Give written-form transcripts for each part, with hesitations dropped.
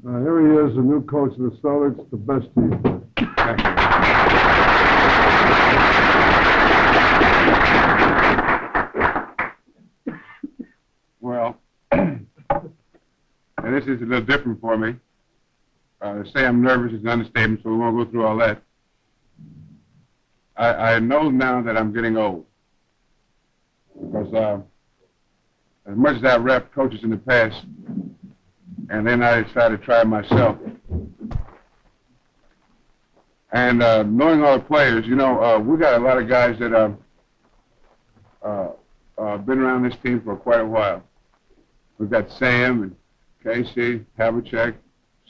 Here he is, the new coach of the Celtics, the best team. Thank you. Well, and this is a little different for me. To say I'm nervous is an understatement, so we won't go through all that. I know now that I'm getting old. Because as much as I rep coaches in the past, and then I decided to try it myself. And knowing all the players, you know, we got a lot of guys that been around this team for quite a while. We've got Sam and Casey, Havlicek,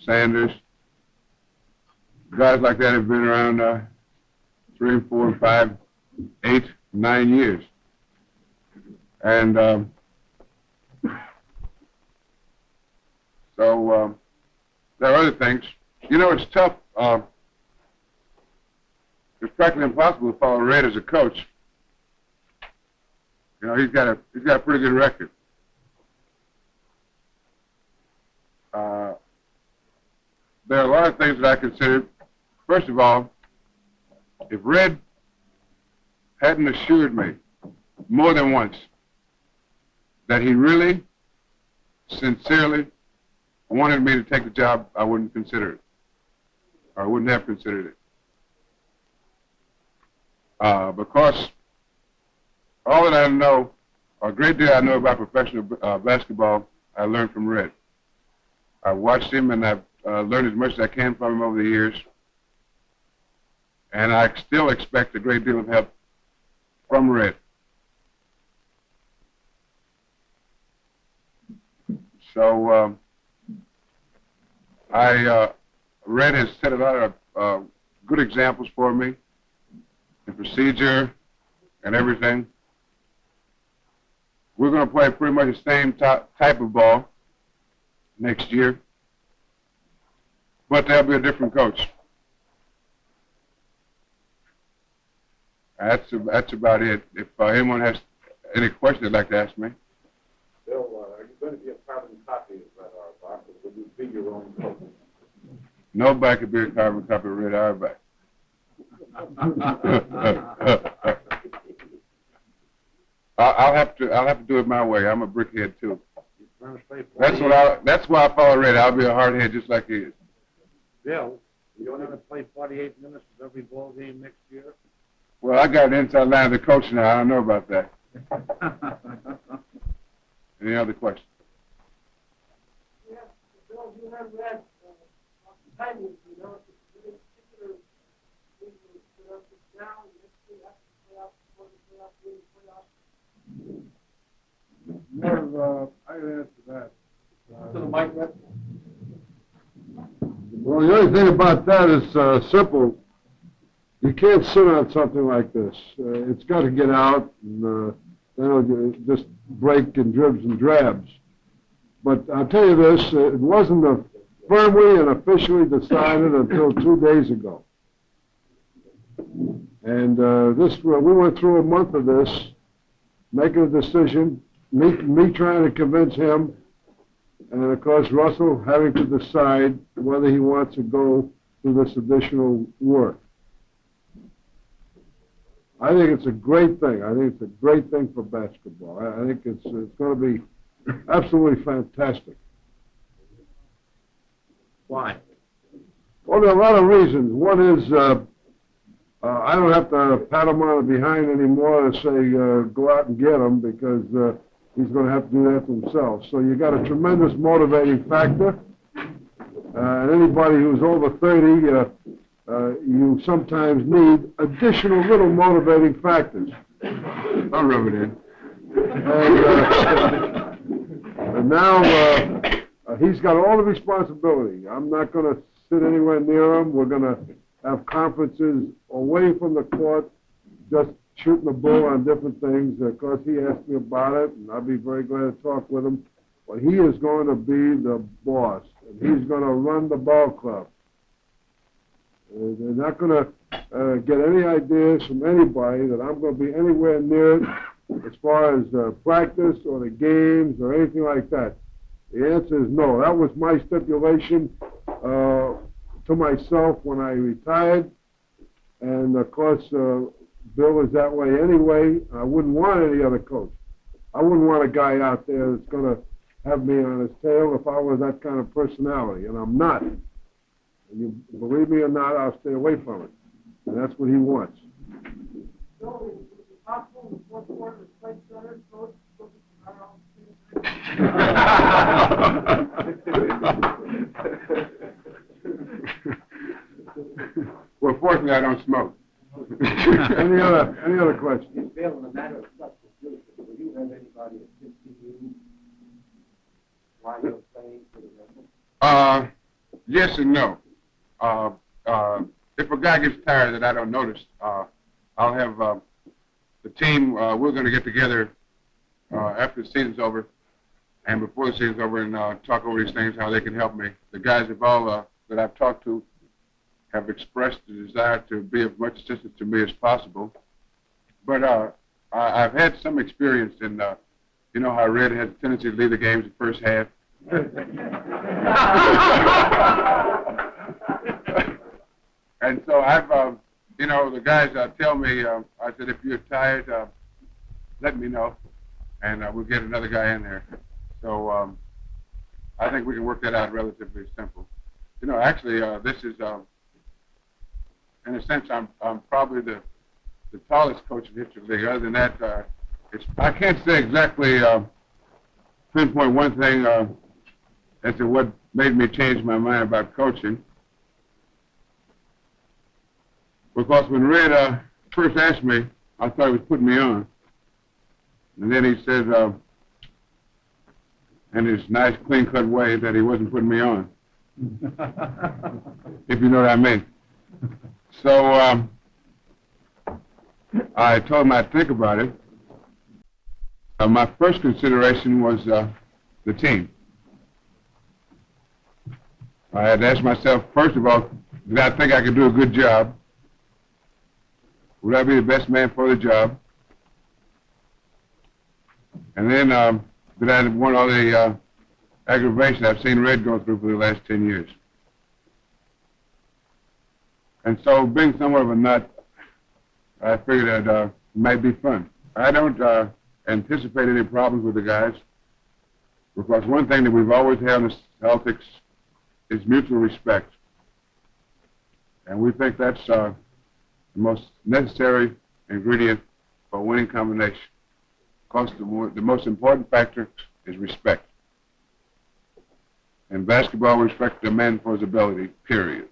Sanders. Guys like that have been around 3 and 4 and 5, 8, 9 years. And so there are other things. You know, it's tough. It's practically impossible to follow Red as a coach. You know, he's got a pretty good record. There are a lot of things that I consider. First of all, if Red hadn't assured me more than once that he really, sincerely wanted me to take the job, I wouldn't consider it. Or I wouldn't have considered it. Because all that I know, or a great deal I know about professional basketball, I learned from Red. I watched him and I've learned as much as I can from him over the years. And I still expect a great deal of help from Red. So Red has set a lot of good examples for me in procedure and everything. We're going to play pretty much the same type of ball next year, but there'll be a different coach. That's about it. If anyone has any questions they'd like to ask me. Bill, are you going to be a carbon copy of Red Auerbach, or will you be your own coach? Nobody could be a carbon copy of Red Auerbach. I'll have to do it my way. I'm a brickhead too. That's why I follow Red. I'll be a hardhead just like he is. Bill, you don't have to play 48 minutes of every ball game next year? Well, I got an inside line of the coach now. I don't know about that. Any other questions? Yeah, Bill, you have Red timing, you know, it's really particular things that put up and down, next year after the playoffs, before the playoffs, during the playoffs. Well, I can answer that. To the mic, Red? Well, the only thing about that is simple. You can't sit on something like this. It's got to get out, and then it'll just break in dribs and drabs. But I'll tell you this, it wasn't firmly and officially decided until 2 days ago. And we went through a month of this, making a decision, me trying to convince him, and of course Russell having to decide whether he wants to go through this additional work. I think it's a great thing. I think it's a great thing for basketball. I think it's going to be absolutely fantastic. Why? Well, there are a lot of reasons. One is I don't have to pat him on the behind anymore and say go out and get him, because he's going to have to do that himself. So you got a tremendous motivating factor. And anybody who's over 30, you sometimes need additional little motivating factors. I'll rub it in. And now he's got all the responsibility. I'm not going to sit anywhere near him. We're going to have conferences away from the court, just shooting the bull on different things. Of course, he asked me about it, and I'll be very glad to talk with him. But he is going to be the boss, and he's going to run the ball club. They're not going to get any ideas from anybody that I'm going to be anywhere near it as far as practice or the games or anything like that. The answer is no. That was my stipulation to myself when I retired. And, of course, Bill is that way anyway. I wouldn't want any other coach. I wouldn't want a guy out there that's going to have me on his tail if I was that kind of personality, and I'm not. And you believe me or not, I'll stay away from it. And that's what he wants. So, is it possible in the fourth quarter to play center, coach, Well, fortunately, I don't smoke. Any other questions? Bill, in a matter of substitution, will you have anybody assisting you while you're playing for the Rebels? Yes and no. If a guy gets tired that I don't notice, I'll have the team. We're going to get together after the season's over and before the season's over and talk over these things, how they can help me. The guys have all that I've talked to have expressed the desire to be of much assistance to me as possible. But I've had some experience in, you know how Red has a tendency to lead the games the first half. And so I've, you know, the guys tell me, I said, if you're tired, let me know, and we'll get another guy in there. So I think we can work that out relatively simple. You know, actually, this is, in a sense, I'm probably the tallest coach in the history of the league. Other than that, I can't say exactly, pinpoint one thing as to what made me change my mind about coaching. Because when Red first asked me, I thought he was putting me on. And then he said, in his nice, clean-cut way, that he wasn't putting me on. If you know what I mean. So I told him I'd think about it. My first consideration was the team. I had asked myself, first of all, did I think I could do a good job? Would I be the best man for the job? And then did I want all the aggravation I've seen Red go through for the last 10 years? And so, being somewhat of a nut, I figured that it might be fun. I don't anticipate any problems with the guys, because one thing that we've always had in the Celtics is mutual respect. And we think that's the most necessary ingredient for a winning combination. Because the most important factor is respect. In basketball, we respect the man for his ability, period.